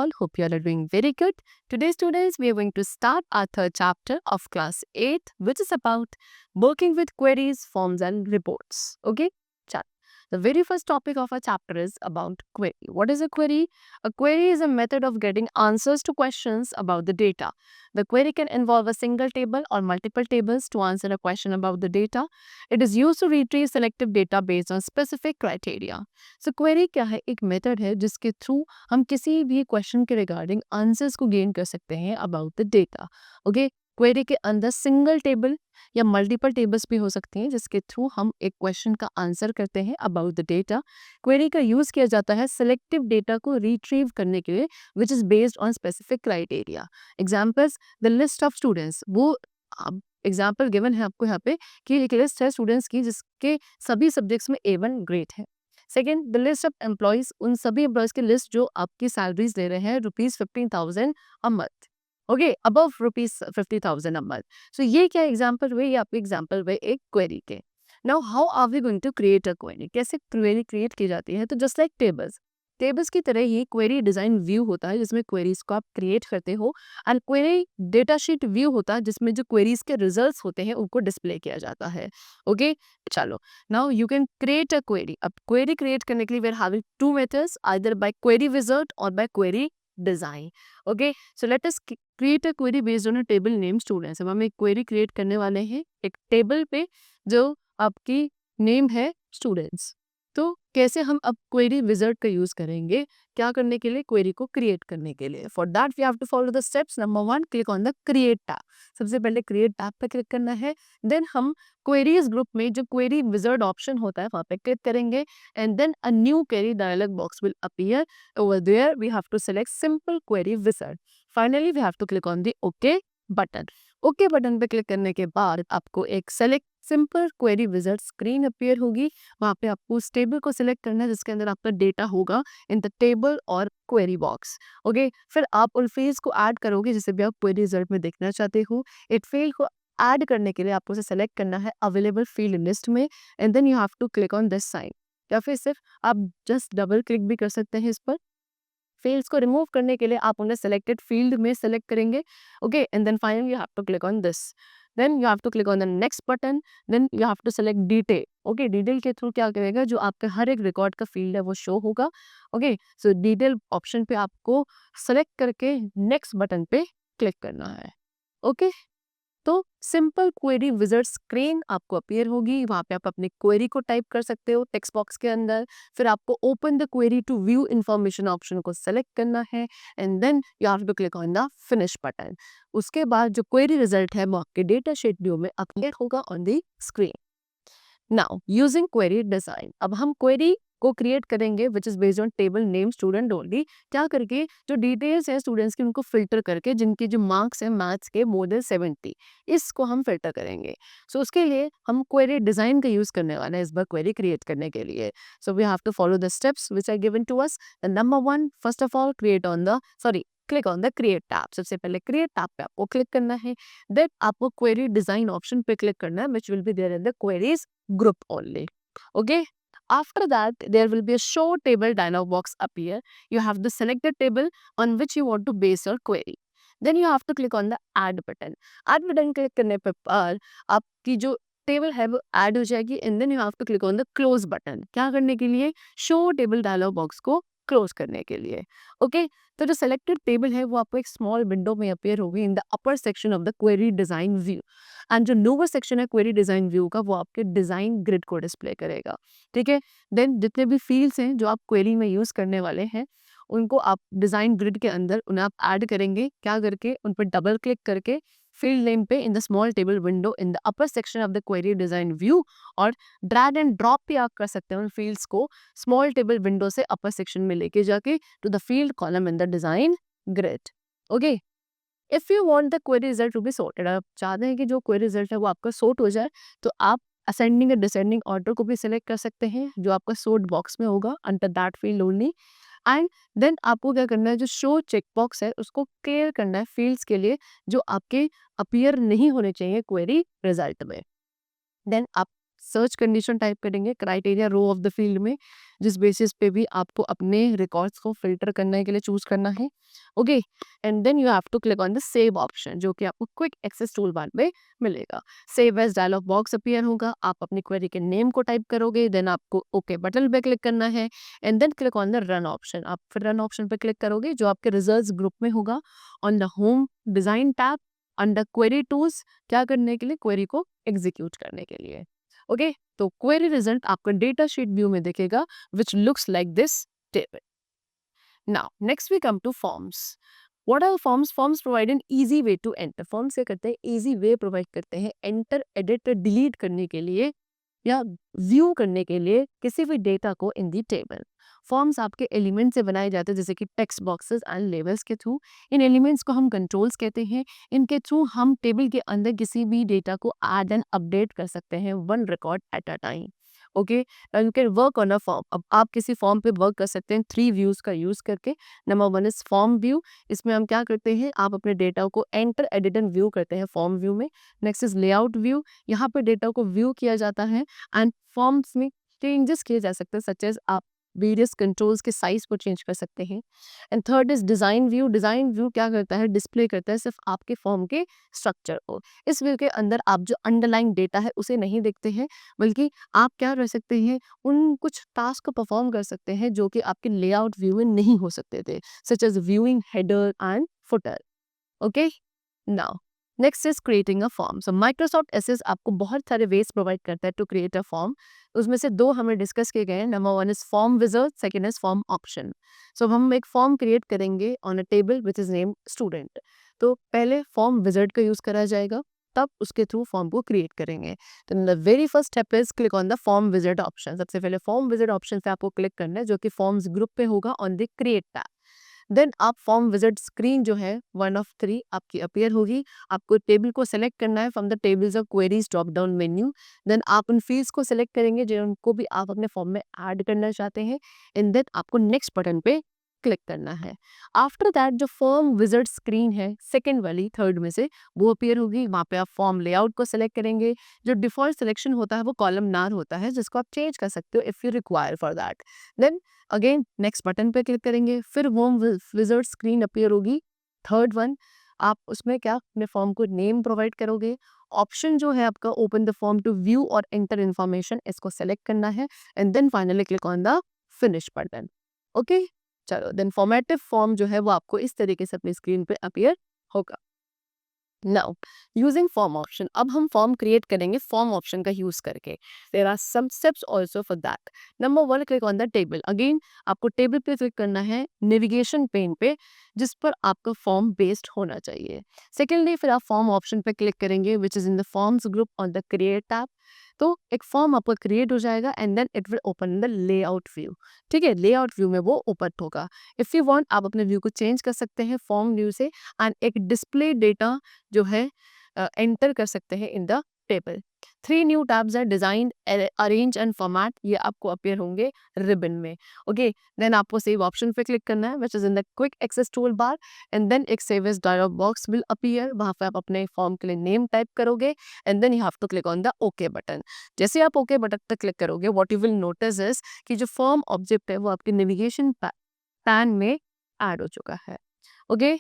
all. Hope you all are doing very good. Today, students, we are going to start our third chapter of class 8, which is about working with queries, forms, and reports. Okay? Chal. The very first topic of our chapter is about query. What is a query? A query is a method of getting answers to questions about the data. The query can involve a single table or multiple tables to answer a question about the data. It is used to retrieve selective data based on specific criteria. So query क्या है? एक method है जिसके through हम किसी भी question के regarding answers को गेन कर सकते हैं about the data. Okay, query के अंदर सिंगल टेबल या मल्टीपल टेबल्स भी हो सकती हैं जिसके थ्रू हम एक क्वेश्चन का आंसर करते हैं अबाउट द डेटा. क्वेरी का यूज किया जाता है सिलेक्टिव डेटा को रिट्रीव करने के लिए विच is based on specific criteria. Examples, the list of students, वो एग्जाम्पल गिवन है आपको यहाँ पे कि एक लिस्ट है स्टूडेंट्स की जिसके सभी सब्जेक्ट्स में A1 ग्रेड है. Second, the list of employees, उन सभी एम्प्लॉयज की लिस्ट जो आपकी सैलरीज ले रहे हैं ₹15,000 a month. Okay, above ₹50,000 a month. So ये क्या एग्जाम्पल हुए? ये आपके एग्जाम्पल हुए एक क्वेरी के. Now how are we going to create a query? कैसे क्वेरी क्रिएट की जाती है? तो जस्ट लाइक टेबल्स की तरह ये क्वेरी डिजाइन व्यू होता है जिसमें क्वेरीज को आप क्रिएट करते हो, and query data sheet view होता है जिसमें जो क्वेरीज के रिजल्ट्स होते हैं उनको डिस्प्ले किया जाता है. ओके, चलो, now you can create a query. अब क्वेरी क्रिएट करने के लिए we are having two methods, either by query wizard और by query design. Okay, so let us create a query based on a table name students. अब हम एक query create करने वाले हैं एक टेबल पे जो आपकी नेम है स्टूडेंट्स. तो कैसे हम अब क्वेरी विजार्ड का यूज करेंगे क्या करने के लिए? क्वेरी को क्रिएट करने के लिए. For that we have to follow the steps. Number 1, click on the create tab. सबसे पहले क्रिएट टैब पे क्लिक करना है. देन हम क्वेरीज ग्रुप में जो क्वेरी विजार्ड ऑप्शन होता है वहां पे क्लिक करेंगे, and then a new query dialog box will appear. Over there we have to select simple query wizard. Finally we have to click on the okay button. Okay button पे click करने के बाद आपको एक select simple query wizard screen appear होगी. वहाँ पे आपको उस टेबल को सिलेक्ट करना है जिसके अंदर आपका डेटा होगा इन द टेबल और क्वेरी बॉक्स. ओके, फिर आप उन फील्ड्स को ऐड करोगे जिसे भी आप क्वेरी रिजल्ट में देखना चाहते हो. एक फील्ड को ऐड करने के लिए आपको उसे सेलेक्ट करना है अवेलेबल फील्ड लिस्ट में, and then you have to click on this sign. या फिर सिर्फ आप जस्ट डबल क्लिक भी कर सकते हैं इस पर. फील्ड्स को रिमूव करने के लिए आप उन्हें सेलेक्टेड फील्ड में सेलेक्ट करेंगे. Okay, and then finally you have to click on this. Then you have to click on the next button. Then you have to select detail. Okay, detail के through क्या करेगा, जो आपका हर एक record का field है वो शो होगा. ओके, सो डिटेल ऑप्शन पे आपको सेलेक्ट करके नेक्स्ट बटन पे क्लिक करना है. ओके, तो सिंपल क्वेरी विजार्ड स्क्रीन आपको अपीयर होगी. वहाँ पे आप अपनी क्वेरी को टाइप कर सकते हो टेक्स्ट बॉक्स के अंदर. फिर आपको open the query to view information option को सेलेक्ट करना है, and then you have to click on the finish button. उसके बाद जो क्वेरी रिजल्ट है वो आपके डेटा शीट व्यू में अपीयर होगा on the screen. Now using query design, अब हम क्वेरी को क्रिएट करेंगे which is based on table name student only. क्या करके जो डिटेल्स है स्टूडेंट्स की उनको फिल्टर करके जिनके जो मार्क्स है मैथ्स के मोर देन 70, इसको हम फिल्टर करेंगे. सो उसके लिए हम क्वेरी डिजाइन का यूज करने वाले हैं इस बार क्वेरी क्रिएट करने के लिए. So we have to follow the steps which are given to us. The number 1, first of all click on the create tab. सबसे पहले क्रिएट टैब पे आपको क्लिक करना है. देन आपको क्वेरी डिजाइन ऑप्शन पे क्लिक करना है which will be there in the queries group only. Okay, after that there will be a show table dialog box appear. You have to select the table on which you want to base your query. Then you have to click on the add button. Add button click करने पर आपकी जो table है वो add हो जाएगी, and then you have to click on the close button. क्या करने के लिए? शो टेबल डायलॉग बॉक्स को क्लोज करने के लिए. ओके, तो जो सेलेक्टेड टेबल है वो आपको एक स्मॉल विंडो में अपीयर होगी in the upper section of the query design view, and जो लोअर सेक्शन है क्वेरी डिजाइन व्यू का वो आपके डिजाइन ग्रिड को डिस्प्ले करेगा. ठीक है, देन जितने भी फील्ड्स हैं जो आप क्वेरी में यूज करने वाले हैं उनको आप डिजाइन ग्रिड के अंदर उन्हें आप ऐड करेंगे. क्या करके? उन पर डबल क्लिक करके फील्ड नेम पे in the small table window in the upper section of the query design view, और ड्रैग एंड ड्रॉप भी आप कर सकते हैं उन फील्ड्स को स्मॉल टेबल विंडो से अपर सेक्शन में लेके जाके to the field column in the design grid. Okay, if you want the query result to be sorted, आप चाहते हैं कि जो क्वेरी रिजल्ट है वो आपका सॉर्ट हो जाए, तो आप असेंडिंग या डिसेंडिंग ऑर्डर को भी सिलेक्ट कर सकते हैं जो आपका सॉर्ट बॉक्स में होगा under that field only. And then आपको क्या करना है, जो शो चेक बॉक्स है उसको क्लियर करना है फील्ड्स के लिए जो आपके अपीयर नहीं होने चाहिए क्वेरी रिजल्ट में. देन आप सर्च कंडीशन टाइप करेंगे criteria row of the field में, जिस बेसिस पे भी आपको अपने रिकॉर्ड्स को फिल्टर करने के लिए चूज करना है। Okay, and then you have to click on the save option, जो कि आपको क्विक एक्सेस टूल बार में मिलेगा। Save as dialog box appear होगा, आप अपनी क्वेरी के नेम को टाइप करोगे, देन आपको ओके बटन पे क्लिक करना है and then click on the run option. आप फिर रन ऑप्शन पे क्लिक करोगे जो आपके रिजल्ट्स ग्रुप में होगा। On the home design tab under query tools, क्या करने के लिए, क्वेरी को एग्जीक्यूट करने के लिए। ओके, तो क्वेरी रिजल्ट आपका डेटा शीट व्यू में दिखेगा which looks like this table. Now next we come to forms. What are forms? Forms provide an easy way to enter. Forms क्या करते हैं, easy way provide करते हैं enter, edit, delete करने के लिए या व्यू करने के लिए किसी भी डेटा को इन दी टेबल। फॉर्म्स आपके एलिमेंट से बनाए जाते हैं, जैसे कि टेक्स्ट बॉक्सेस एंड लेबल्स के थ्रू। इन एलिमेंट्स को हम कंट्रोल्स कहते हैं। इनके थ्रू हम टेबल के अंदर किसी भी डेटा को ऐड एंड अपडेट कर सकते हैं, one record at a time. Okay, you can work on a form. अब आप किसी फॉर्म पे वर्क कर सकते हैं 3 व्यूज का यूज करके। Number 1 is form view. इसमें हम क्या करते हैं, आप अपने डेटा को एंटर, एडिट एंड व्यू करते हैं फॉर्म व्यू में। Next is layout view. यहाँ पे डेटा को व्यू किया जाता है एंड फॉर्म्स में चेंजेस किए जा सकते हैं, सच एज आप वेरियस कंट्रोल्स के साइज को चेंज कर सकते हैं। And third is design view. Design view क्या करता है, डिस्प्ले करता है सिर्फ आपके फॉर्म के स्ट्रक्चर को। इस व्यू के अंदर आप जो अंडरलाइन डेटा है उसे नहीं देखते हैं, बल्कि आप क्या कर सकते हैं, उन कुछ टास्क को परफॉर्म कर सकते हैं जो कि आपके लेआउट व्यू में नहीं हो सकते थे, such as viewing header and footer. Okay, now next is creating a form. So Microsoft Access आपको बहुत सारे वेज प्रोवाइड करता है टू क्रिएट अ फॉर्म। उसमें से 2 हमें डिस्कस किए गए हैं। Number 1 is form wizard, second is form option. So हम एक फॉर्म क्रिएट करेंगे on a table which is name student. तो पहले फॉर्म विजार्ड का यूज करा जाएगा, तब उसके थ्रू फॉर्म को क्रिएट करेंगे। तो the very first step is click on the form wizard option. सबसे पहले फॉर्म विजार्ड ऑप्शन पे आपको क्लिक करना है, जो कि फॉर्म्स ग्रुप पे होगा on the create tab. Then आप फॉर्म विजिट स्क्रीन जो है 1 ऑफ 3 आपकी अपीयर होगी। आपको टेबल को सेलेक्ट करना है from the tables of queries drop down menu. Then आप उन फील्ड्स को सेलेक्ट करेंगे जिनको भी आप अपने फॉर्म में ऐड करना चाहते हैं एंड देन आपको नेक्स्ट बटन पे क्लिक करना है। आफ्टर दैट जो फॉर्म विजिट स्क्रीन है सेकेंड वाली, थर्ड में से, वो अपीयर होगी। वहाँ पे आप फॉर्म लेआउट को सेलेक्ट करेंगे। जो डिफॉल्ट सिलेक्शन होता है वो कॉलमनार होता है, जिसको आप चेंज कर सकते हो if you require for that. Then again next button पे क्लिक करेंगे, फिर होम विजार्ड स्क्रीन अपीयर होगी, थर्ड वन। आप उसमें क्या अपने फॉर्म को नेम प्रोवाइड करोगे। ऑप्शन जो है आपका open the form to view और एंटर इन्फॉर्मेशन, इसको सेलेक्ट करना है and then finally click on the finish button. Okay, चलो देन फॉर्मेटिव फॉर्म जो है वो आपको इस तरीके से अपनी स्क्रीन पे अपीयर होगा। नाउ यूजिंग फॉर्म ऑप्शन, अब हम फॉर्म क्रिएट करेंगे फॉर्म ऑप्शन का यूज करके। There are some steps also for that. Number 1, click on the table. Again आपको टेबल पे क्लिक करना है नेविगेशन पेन पे, जिस पर आपका फॉर्म बेस्ड होना चाहिए। सेकेंडली फिर आप फॉर्म ऑप्शन पे क्लिक करेंगे which is in the forms group on the create tab. तो एक फॉर्म आपका क्रिएट हो जाएगा and then it will open the layout view. ठीक है, लेआउट व्यू में वो ओपन होगा। इफ यू वांट आप अपने व्यू को चेंज कर सकते हैं फॉर्म व्यू से एंड एक डिस्प्ले डेटा जो है एंटर कर सकते हैं in the table. 3 new tabs है, डिजाइन, अरेंज एंड फॉर्मेट, ये आपको अपीयर होंगे रिबन में। ओके, देन आपको सेव ऑप्शन पे क्लिक करना है which is in the quick access tool bar and then एक save as dialog box will appear. वहां पे आप अपने फॉर्म के लिए नेम टाइप करोगे and then you have to click on the okay button. जैसे आप ओके बटन पर क्लिक करोगे, what you will notice is कि जो फॉर्म ऑब्जेक्ट है वो आपके नेविगेशन पैन में ऐड हो चुका है। Okay,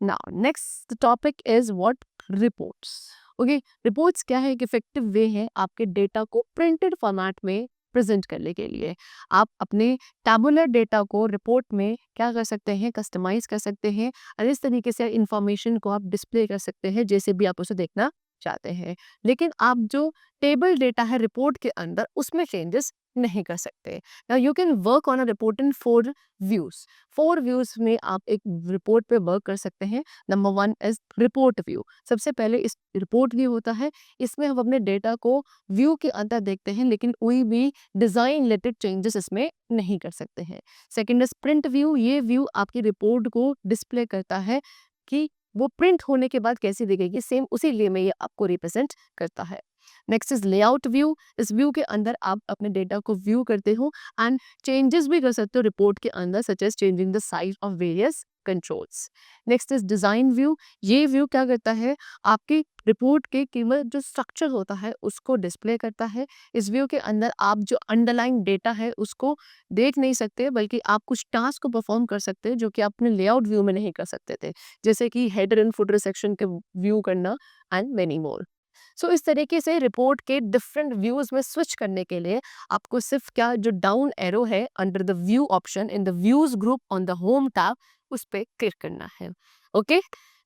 now next topic is what, reports. Okay, reports क्या है, एक इफेक्टिव वे है आपके डेटा को प्रिंटेड फॉर्मेट में प्रेजेंट करने के लिए। आप अपने टैबुलर डेटा को रिपोर्ट में क्या कर सकते हैं, कस्टमाइज कर सकते हैं और इस तरीके से इंफॉर्मेशन को आप डिस्प्ले कर सकते हैं जैसे भी आप उसे देखना चाहते हैं। लेकिन आप जो टेबल डेटा है रिपोर्ट के अंदर उसमें चेंजेस नहीं कर सकते। Now you can work on a report in 4 views. 4 views में आप एक रिपोर्ट पे वर्क कर सकते हैं। Number 1 is report view. सबसे पहले इस रिपोर्ट व्यू होता है, इसमें हम अपने डेटा को व्यू के अंदर देखते हैं लेकिन कोई भी डिजाइन रिलेटेड चेंजेस इसमें नहीं कर सकते हैं। Second is print view. ये व्यू आपकी रिपोर्ट को डिस्प्ले करता है कि वो प्रिंट होने के बाद कैसी दिखेगी, सेम उसी लिए में ये आपको रिप्रेजेंट करता है। Next is layout view. इस व्यू के अंदर आप अपने डेटा को व्यू करते हो एंड चेंजेस भी कर सकते हो रिपोर्ट के अंदर, such as changing the size of various controls. Next is design view. ये व्यू क्या करता है, आपकी रिपोर्ट के केवल जो स्ट्रक्चर होता है उसको डिस्प्ले करता है। इस व्यू के अंदर आप जो अंडरलाइन डेटा है उसको देख नहीं सकते, बल्कि आप कुछ टास्क को परफॉर्म कर सकते हैं जो कि आप अपने लेआउट व्यू में नहीं कर सकते थे, जैसे कि हेडर एंड फुटर सेक्शन के व्यू करना एंड मेनी मोर। सो इस तरीके से रिपोर्ट के डिफरेंट व्यूज में स्विच करने के लिए आपको सिर्फ क्या, जो डाउन एरो है under the view option in the views group on the home tab, उस पर क्लिक करना है। Okay,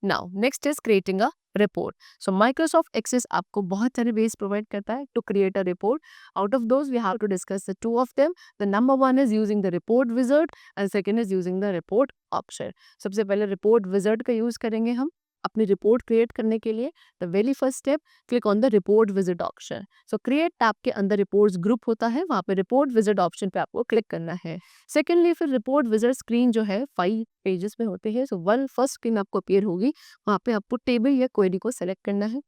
now next is creating a report. So Microsoft Access आपको बहुत सारे वेज प्रोवाइड करता है to create a report. Out of those we have to discuss the two of them. The number one is using the report wizard and second is using the report option. सबसे पहले report wizard का use करेंगे हम अपनी report create करने के लिए। The very first step, click on the report visit option. So create tab के अंदर रिपोर्ट्स ग्रुप होता है, वहाँ पे रिपोर्ट विजिट ऑप्शन पे आपको क्लिक करना है। सेकेंडली फिर रिपोर्ट विजिट स्क्रीन जो है 5 पेजेस में होते हैं। सो वन फर्स्ट स्क्रीन आपको अपीयर होगी, वहाँ पे आपको टेबल या क्वेरी को सेलेक्ट करना है।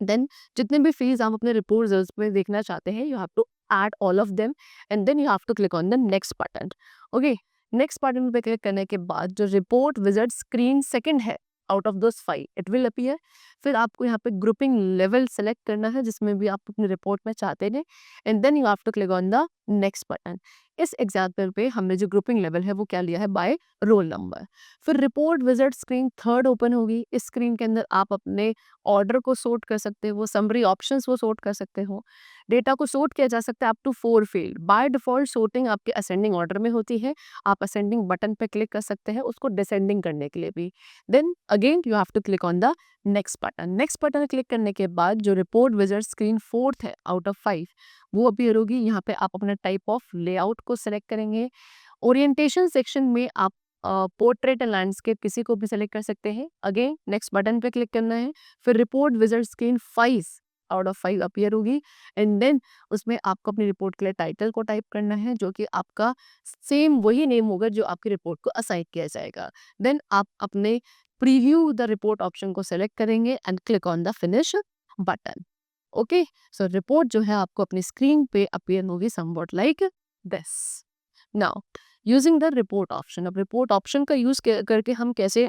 देन जितने भी फील्ड्स आप अपने रिपोर्ट रिजल्ट्स में देखना चाहते हैं, you have to add all of them and then you have to click on the next button. Okay, next button पे क्लिक करने के बाद जो रिपोर्ट विजिट स्क्रीन सेकंड है out of those 5 it will appear. फिर आपको यहाँ पे ग्रुपिंग लेवल सेलेक्ट करना है जिसमें भी आप अपने रिपोर्ट में चाहते हैं and then you have to click on the next button. इस एग्जाम्पल पे हमने जो ग्रुपिंग लेवल है वो क्या लिया है, बाय रोल नंबर। फिर report wizard screen third open होगी। इस स्क्रीन के अंदर आप अपने ऑर्डर को सॉर्ट कर सकते हो, समरी ऑप्शंस वो सॉर्ट कर सकते हो, डेटा को सॉर्ट किया जा सकता है up to 4 field. By default sorting आपके असेंडिंग ऑर्डर में होती है, आप असेंडिंग बटन पे क्लिक कर सकते हैं उसको डिसेंडिंग करने के लिए भी। Then again you have to click on the next button. Next button click करने के बाद जो रिपोर्ट विजिट स्क्रीन फोर्थ है आउट ऑफ 5 वो अपीयर होगी। यहाँ पे आप अपना टाइप ऑफ लेआउट को सिलेक्ट करेंगे। ओरिएंटेशन सेक्शन में आप पोर्ट्रेट एंड लैंडस्केप किसी को भी सिलेक्ट कर सकते हैं। अगेन नेक्स्ट बटन पे क्लिक करना है। फिर report wizard screen 5 out of 5 appear होगी एंड देन उसमें आपको अपनी रिपोर्ट के लिए टाइटल को टाइप करना है जो कि आपका सेम वही नेम होगा जो आपकी रिपोर्ट को असाइन किया जाएगा। देन आप अपने प्रीव्यू द रिपोर्ट ऑप्शन को सेलेक्ट करेंगे and click on the finish button. Okay, so report जो है आपको अपनी स्क्रीन पे अपीयर होगी somewhat like this. Now using the report option, अब रिपोर्ट ऑप्शन का यूज करके हम कैसे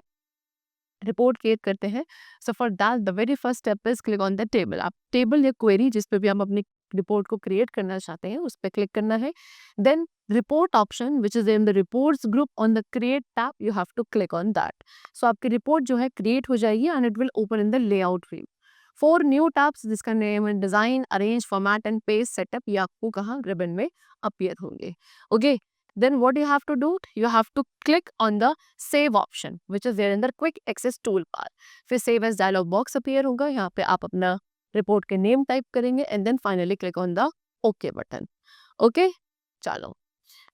रिपोर्ट क्रिएट करते हैं। So for that the very first step is click on the table. आप टेबल या क्वेरी जिस पे भी हम अपनी रिपोर्ट को क्रिएट करना चाहते हैं उस पर क्लिक करना है। Then report option which is in the reports group on the create tab, you have to click on that. So आपकी रिपोर्ट जो है क्रिएट हो जाएगी and it will open in the layout view. 4 new tabs जिसका name है design, arrange, format and page setup, ये आपको कहाँ रिबन में अपीयर होंगे। Okay, then what you have to do, you have to click on the save option which is there in the quick access toolbar। फिर save as dialog box appear होगा, यहाँ पे आप अपना रिपोर्ट के name type करेंगे and then finally click on the okay button. Okay, चलो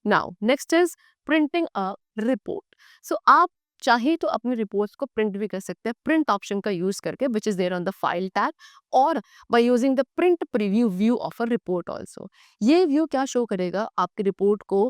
now next is printing a report. So आप चाहे तो अपनी रिपोर्ट्स को प्रिंट भी कर सकते हैं प्रिंट ऑप्शन का यूज करके which is there on the file tab, और by using the print preview view of a report also. ये व्यू क्या शो करेगा, आपकी रिपोर्ट को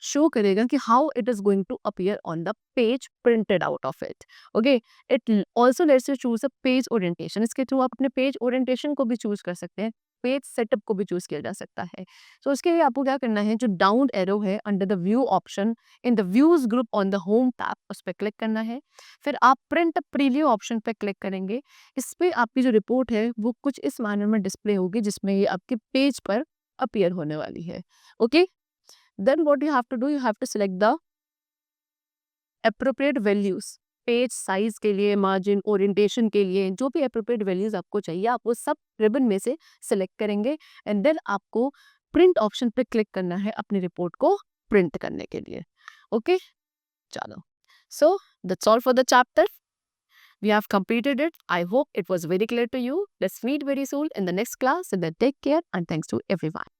शो करेगा कि how it is going to appear on the page printed out of it. Okay, it also lets you choose a page orientation. इसके through आप अपने पेज ओरिएंटेशन को भी चूज कर सकते हैं, पेज सेटअप को भी चूज किया जा सकता है। सो उसके लिए आपको क्या करना है, जो डाउन एरो है under the view option in the views group on the home tab उस पर क्लिक करना है। फिर आप प्रिंट प्रीव्यू ऑप्शन पे क्लिक करेंगे। इस पे आपकी जो रिपोर्ट है वो कुछ इस मैनर में डिस्प्ले होगी जिसमें ये आपके पेज पर अपीयर होने वाली है। Okay, then what you have to do, you have to select the appropriate values। Page size के लिए, मार्जिन, ओरिएंटेशन के लिए जो भी अप्रोप्रिएट वैल्यूज आपको चाहिए आप वो सब रिबन में से सिलेक्ट करेंगे एंड देन आपको प्रिंट ऑप्शन पे क्लिक करना है अपनी रिपोर्ट को प्रिंट करने के लिए। ओके, चलो, so that's all for the chapter. We have completed it. I hope it was very clear to you. Let's meet very soon in the next class and then take care and thanks to everyone.